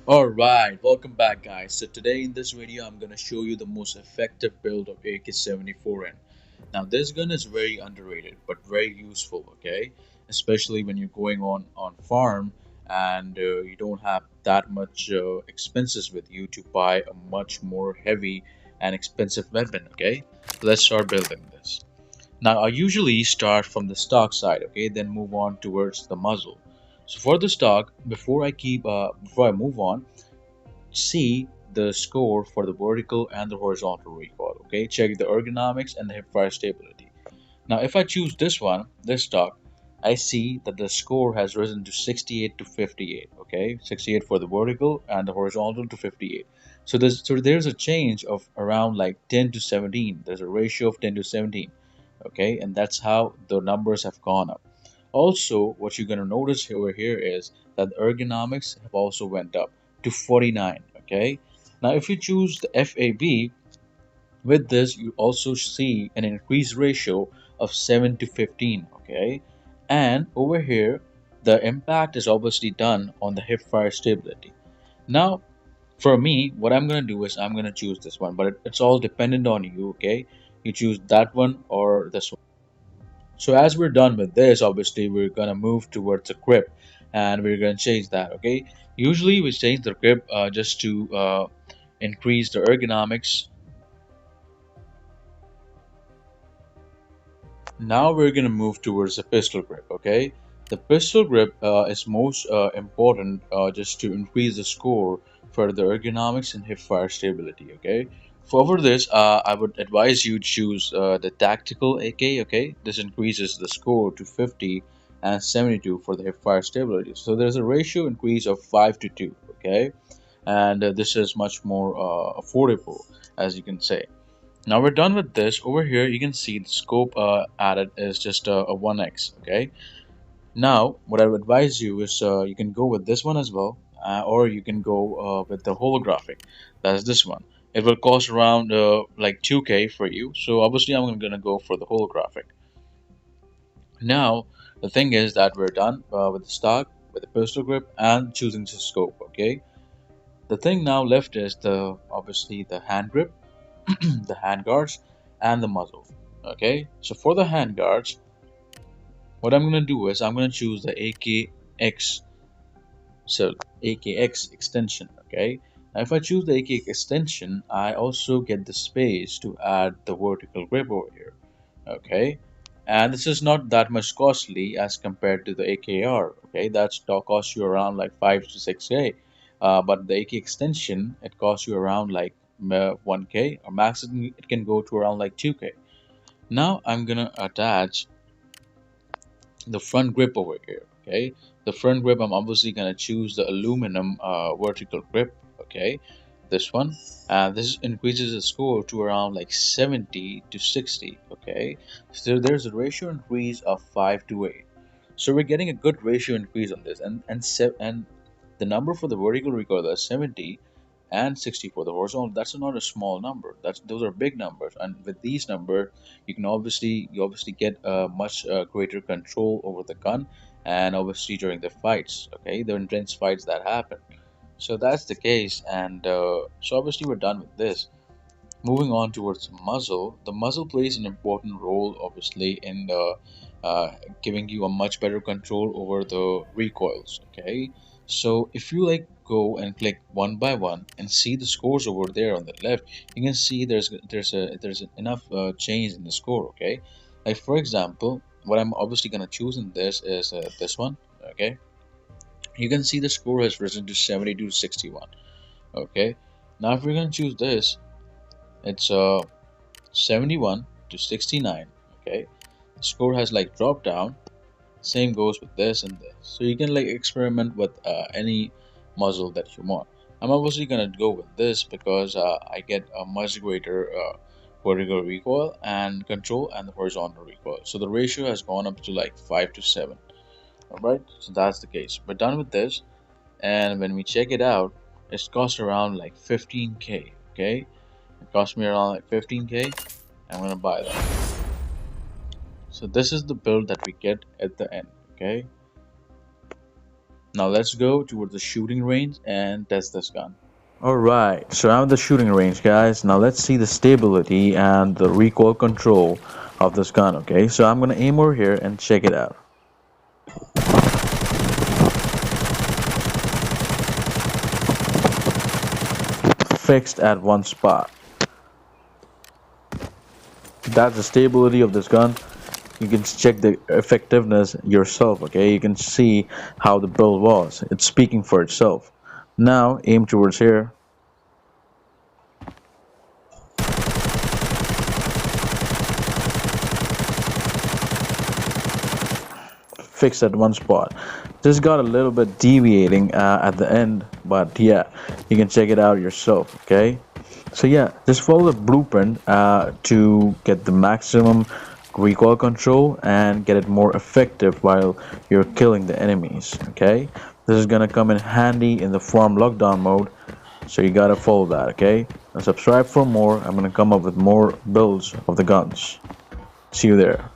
Alright, welcome back guys. So today in this video I'm gonna show you the most effective build of AK-74N. Now this gun is very underrated but very useful, okay? Especially when you're going on farm and you don't have that much expenses with you to buy a much more heavy and expensive weapon, okay? Let's start building this. Now I usually start from the stock side, okay, then move on towards the muzzle. So for the stock, before I move on, see the score for the vertical and the horizontal recoil. Okay, check the ergonomics and the hipfire stability. Now, if I choose this stock, I see that the score has risen to 68 to 58. Okay, 68 for the vertical and the horizontal to 58. So there's a change of around like 10 to 17. There's a ratio of 10 to 17. Okay, and that's how the numbers have gone up. Also, what you're gonna notice over here is that the ergonomics have also went up to 49. Okay, now if you choose the FAB, with this you also see an increased ratio of 7 to 15. Okay, and over here the impact is obviously done on the hip fire stability. Now for me, what I'm gonna do is I'm gonna choose this one, but it's all dependent on you. Okay, you choose that one or this one. So as we're done with this, obviously we're gonna move towards the grip, and we're gonna change that. Okay, usually we change the grip just to increase the ergonomics. Now we're gonna move towards the pistol grip. Okay, the pistol grip is most important just to increase the score for the ergonomics and hip fire stability. Okay, for this, I would advise you choose the tactical AK. Okay, this increases the score to 50 and 72 for the hip fire stability. So there's a ratio increase of 5 to 2. Okay, and this is much more affordable, as you can say. Now we're done with this. Over here you can see the scope added is just a 1x. Okay, now what I would advise you is you can go with this one as well, or you can go with the holographic. That's this one. It will cost around like 2k for you, so obviously I'm gonna go for the holographic. Now the thing is that we're done with the stock, with the pistol grip, and choosing the scope. Okay, the thing now left is the obviously the hand grip, the hand guards, and the muzzle. Okay, so for the hand guards, what I'm gonna do is I'm gonna choose the AKX, so AKX extension. Okay, now if I choose the AKX extension, I also get the space to add the vertical grip over here. Okay, and this is not that much costly as compared to the AKR. Okay, that's costs you around like 5 to 6k, but the AK extension, it costs you around like 1k, or max it can go to around like 2k. Now I'm gonna attach the front grip over here. Okay, the front grip, I'm obviously gonna choose the aluminum vertical grip. Okay, this one, and this increases the score to around like 70 to 60. Okay, so there's a ratio increase of 5 to 8. So we're getting a good ratio increase on this, and the number for the vertical recoil is 70 and 60 for the horizontal. That's not a small number. Those are big numbers, and with these numbers you obviously get a much greater control over the gun, and obviously during the fights, okay, the intense fights that happen. So that's the case, and so obviously we're done with this. Moving on towards muzzle, the muzzle plays an important role, obviously, in uh, giving you a much better control over the recoils. Okay, so if you like go and click one by one and see the scores over there on the left, you can see there's enough change in the score. Okay, like for example, what I'm obviously gonna choose in this is this one. Okay, you can see the score has risen to 72 to 61. Okay, now if we're gonna choose this, it's 71 to 69. Okay, the score has like dropped down. Same goes with this and this, so you can like experiment with any muzzle that you want. I'm obviously gonna go with this because I get a much greater vertical recoil and control and the horizontal recoil, so the ratio has gone up to like 5 to 7. All right, so that's the case. We're done with this, and when we check it out, it's cost around like 15k. Okay, it cost me around like 15k. I'm gonna buy that. So this is the build that we get at the end. Okay, Now let's go towards the shooting range and test this gun. Alright, so I'm at the shooting range, guys. Now let's see the stability and the recoil control of this gun, okay? So I'm gonna aim over here and check it out. Fixed at one spot. That's the stability of this gun. You can check the effectiveness yourself, okay? You can see how the build was. It's speaking for itself. Now aim towards here. Fixed at one spot. This got a little bit deviating at the end, but yeah, you can check it out yourself, okay? So yeah, just follow the blueprint to get the maximum recoil control and get it more effective while you're killing the enemies, okay? This is gonna come in handy in the farm lockdown mode, so you gotta follow that, okay? And subscribe for more. I'm gonna come up with more builds of the guns. See you there.